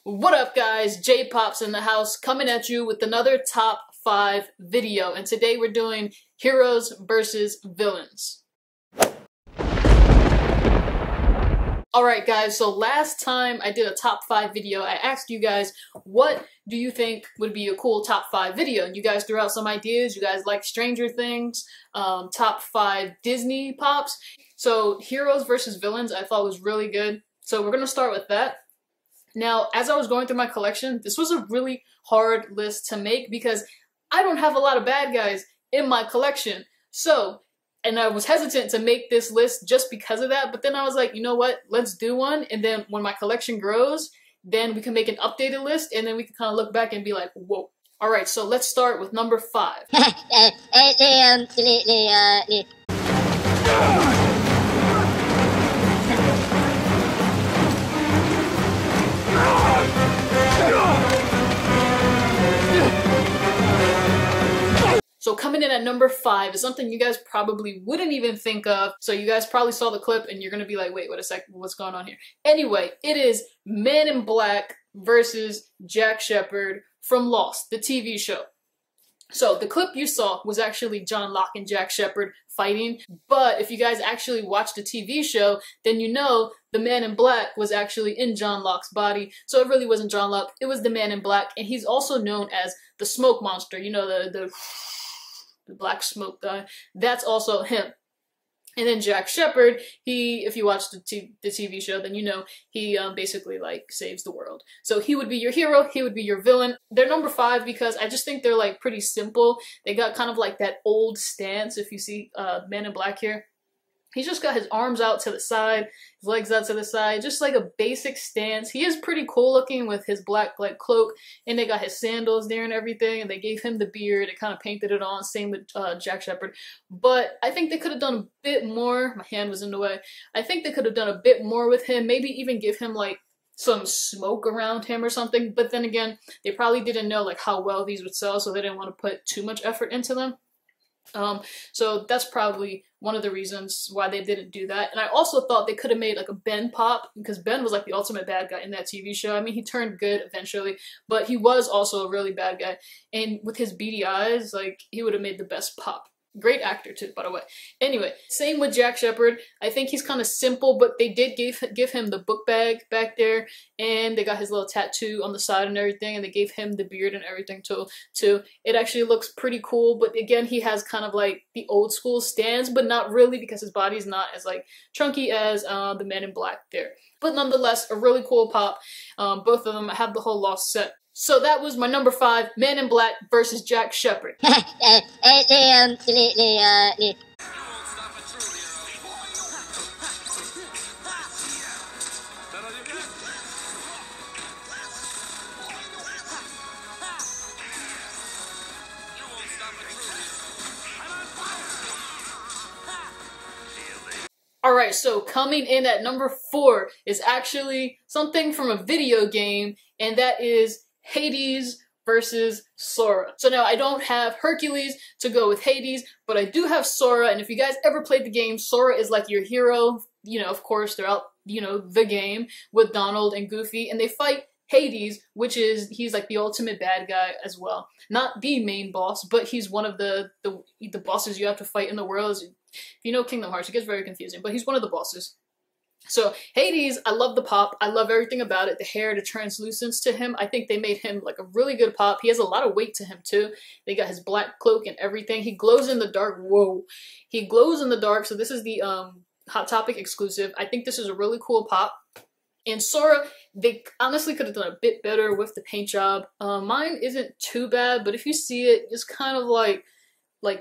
What up guys, JPOPS in the house coming at you with another top 5 video, and today we're doing heroes versus villains. Alright guys, so last time I did a top 5 video, I asked you guys what do you think would be a cool top 5 video, and you guys threw out some ideas. You guys like Stranger Things, top 5 Disney pops. So heroes versus villains I thought was really good, so we're gonna start with that. Now, as I was going through my collection, this was a really hard list to make because I don't have a lot of bad guys in my collection. So, and I was hesitant to make this list just because of that, but then I was like, you know what, let's do one, and then when my collection grows, then we can make an updated list, and then we can kind of look back and be like, whoa. Alright, so let's start with number 5. So coming in at number 5 is something you guys probably wouldn't even think of. So you guys probably saw the clip and you're gonna be like, wait a second, what's going on here? Anyway, it is Man in Black versus Jack Shephard from Lost, the TV show. So the clip you saw was actually John Locke and Jack Shephard fighting, but if you guys actually watched the TV show, then you know the Man in Black was actually in John Locke's body, so it really wasn't John Locke, it was the Man in Black, and he's also known as the Smoke Monster, you know, the black smoke guy. That's also him. And then Jack Shephard, if you watch the TV show, then you know he basically like saves the world. So he would be your hero, he would be your villain. They're number 5 because I just think they're like pretty simple. They got kind of like that old stance. If you see Man in Black here, he's just got his arms out to the side, his legs out to the side, just like a basic stance. He is pretty cool looking with his black like cloak, and they got his sandals there and everything, and they gave him the beard, it kind of painted it on, same with Jack Shephard. But I think they could have done a bit more. My hand was in the way. I think they could have done a bit more with him, maybe even give him like some smoke around him or something, but then again, they probably didn't know like how well these would sell, so they didn't want to put too much effort into them. So that's probably one of the reasons why they didn't do that. And I also thought they could have made like a Ben pop, because Ben was like the ultimate bad guy in that TV show. I mean, he turned good eventually, but he was also a really bad guy. And with his beady eyes, like, he would have made the best pop. Great actor too, by the way. Anyway, same with Jack Shephard. I think he's kind of simple, but they did give him the book bag back there, and they got his little tattoo on the side and everything, and they gave him the beard and everything too. It actually looks pretty cool, but again, he has kind of like the old school stance, but not really, because his body's not as like chunky as the Man in Black there. But nonetheless, a really cool pop. Both of them have the whole Lost set. So that was my number 5, Man in Black versus Jack Shephard. Alright, so coming in at number 4 is actually something from a video game, and that is Hades versus Sora. So now I don't have Hercules to go with Hades, but I do have Sora, and if you guys ever played the game, Sora is like your hero, you know, of course, throughout, you know, the game with Donald and Goofy, and they fight Hades, which is, he's like the ultimate bad guy as well. Not the main boss, but he's one of the bosses you have to fight in the world. If you know Kingdom Hearts, it gets very confusing, but he's one of the bosses. So Hades, I love the pop. I love everything about it. The hair, the translucence to him. I think they made him like a really good pop. He has a lot of weight to him too. They got his black cloak and everything. He glows in the dark. Whoa. He glows in the dark. So this is the Hot Topic exclusive. I think this is a really cool pop. And Sora, they honestly could have done a bit better with the paint job. Mine isn't too bad, but if you see it, it's kind of like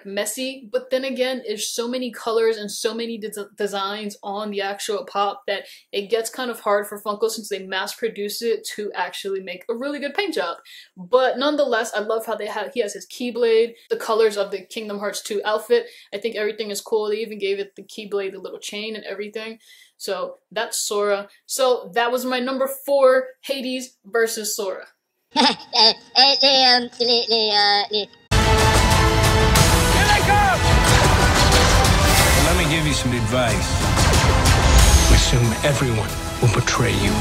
messy, but then again, there's so many colors and so many designs on the actual pop that it gets kind of hard for Funko, since they mass produce it, to actually make a really good paint job. But nonetheless, I love how he has his Keyblade, the colors of the Kingdom Hearts 2 outfit. I think everything is cool. They even gave it the Keyblade, the little chain and everything. So that's Sora. So that was my number 4, Hades versus Sora. Let me give you some advice. Assume everyone will betray you.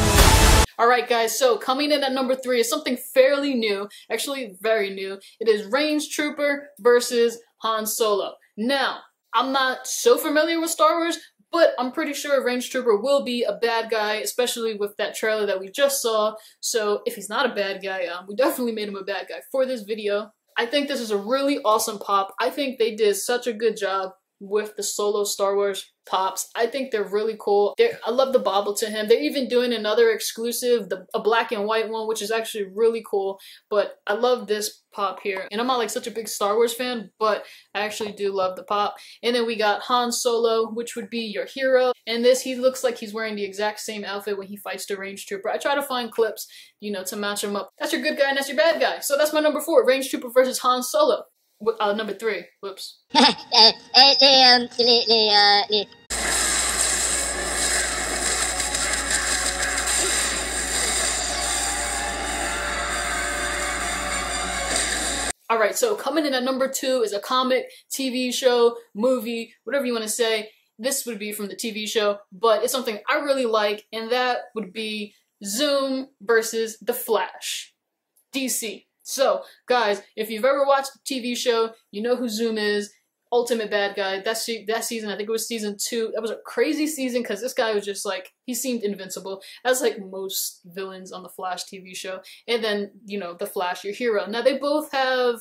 Alright guys, so coming in at number 3 is something fairly new, actually very new. It is Range Trooper versus Han Solo. Now, I'm not so familiar with Star Wars, but I'm pretty sure Range Trooper will be a bad guy, especially with that trailer that we just saw. So if he's not a bad guy, we definitely made him a bad guy for this video. I think this is a really awesome pop. I think they did such a good job with the Solo Star Wars pops. I think they're really cool. I love the bobble to him. They're even doing another exclusive, a black and white one, which is actually really cool. But I love this pop here. And I'm not like such a big Star Wars fan, but I actually do love the pop. And then we got Han Solo, which would be your hero. And this, he looks like he's wearing the exact same outfit when he fights the Range Trooper. I try to find clips, you know, to match him up. That's your good guy and that's your bad guy. So that's my number 4, Range Trooper versus Han Solo. Number 3, whoops. Alright, so coming in at number 2 is a comic, TV show, movie, whatever you want to say. This would be from the TV show, but it's something I really like, and that would be Zoom versus The Flash. DC. So, guys, if you've ever watched the TV show, you know who Zoom is. Ultimate bad guy. That season, I think it was season 2. That was a crazy season because this guy was just like, he seemed invincible, as like most villains on the Flash TV show. And then, you know, the Flash, your hero. Now, they both have,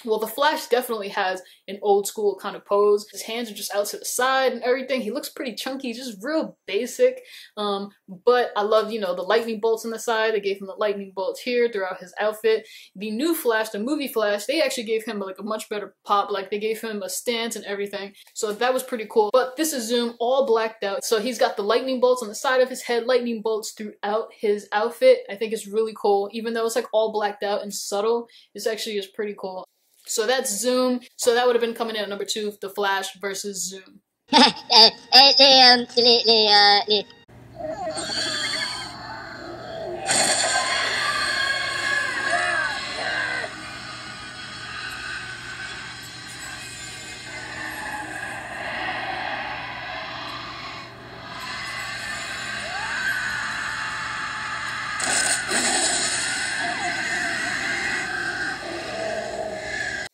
well, the Flash definitely has an old school kind of pose. His hands are just out to the side and everything. He looks pretty chunky, just real basic. But I love, you know, the lightning bolts on the side. They gave him the lightning bolts here throughout his outfit. The new Flash, the movie Flash, they actually gave him like a much better pop. Like they gave him a stance and everything. So that was pretty cool. But this is Zoom all blacked out. So he's got the lightning bolts on the side of his head, lightning bolts throughout his outfit. I think it's really cool. Even though it's like all blacked out and subtle, this actually is pretty cool. So that's Zoom. So that would have been coming in at number 2, The Flash versus Zoom.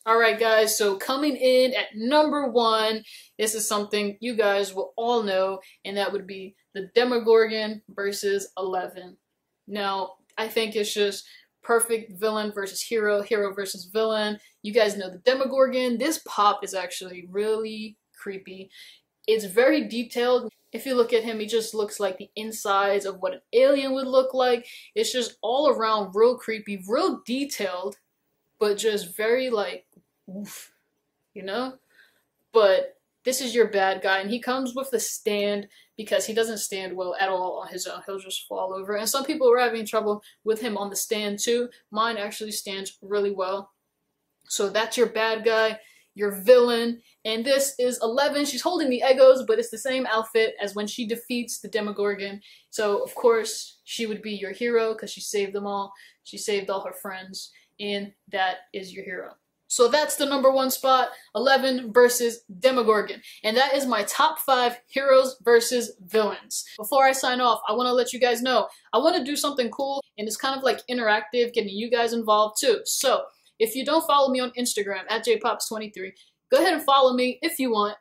Alright guys, so coming in at number 1, this is something you guys will all know, and that would be the Demogorgon versus 11. Now, I think it's just perfect villain versus hero, hero versus villain. You guys know the Demogorgon. This pop is actually really creepy. It's very detailed. If you look at him, he just looks like the insides of what an alien would look like. It's just all around real creepy, real detailed, but just very like, oof, you know? But this is your bad guy, and he comes with a stand because he doesn't stand well at all on his own. He'll just fall over. And some people were having trouble with him on the stand too. Mine actually stands really well. So that's your bad guy, your villain. And this is 11. She's holding the Eggos, but it's the same outfit as when she defeats the Demogorgon. So, of course, she would be your hero because she saved them all. She saved all her friends. And that is your hero. So that's the number 1 spot, 11 versus Demogorgon. And that is my top 5 heroes versus villains. Before I sign off, I want to let you guys know, I want to do something cool, and it's kind of like interactive, getting you guys involved too. So if you don't follow me on Instagram, at JPOPS23, go ahead and follow me if you want.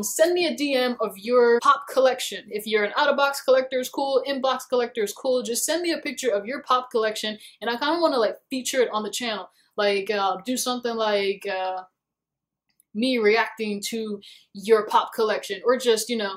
Send me a DM of your pop collection. If you're an out-of-box collector is cool, in-box collector is cool, just send me a picture of your pop collection, and I kind of want to like feature it on the channel. Like, do something like me reacting to your pop collection, or just, you know,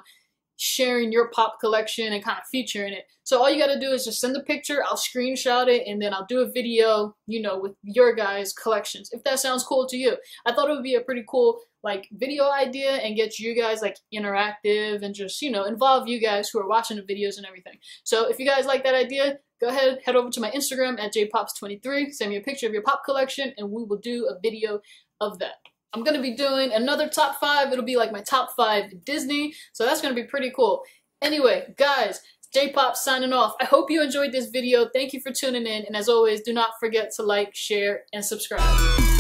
sharing your pop collection and kind of featuring it. So all you gotta do is just send a picture, I'll screenshot it, and then I'll do a video, you know, with your guys' collections, if that sounds cool to you. I thought it would be a pretty cool, like, video idea and get you guys, like, interactive and just, you know, involve you guys who are watching the videos and everything. So if you guys like that idea, go ahead, head over to my Instagram at JPOPS23, send me a picture of your pop collection, and we will do a video of that. I'm going to be doing another top 5. It'll be like my top 5 Disney, so that's going to be pretty cool. Anyway, guys, JPOPS signing off. I hope you enjoyed this video. Thank you for tuning in, and as always, do not forget to like, share, and subscribe.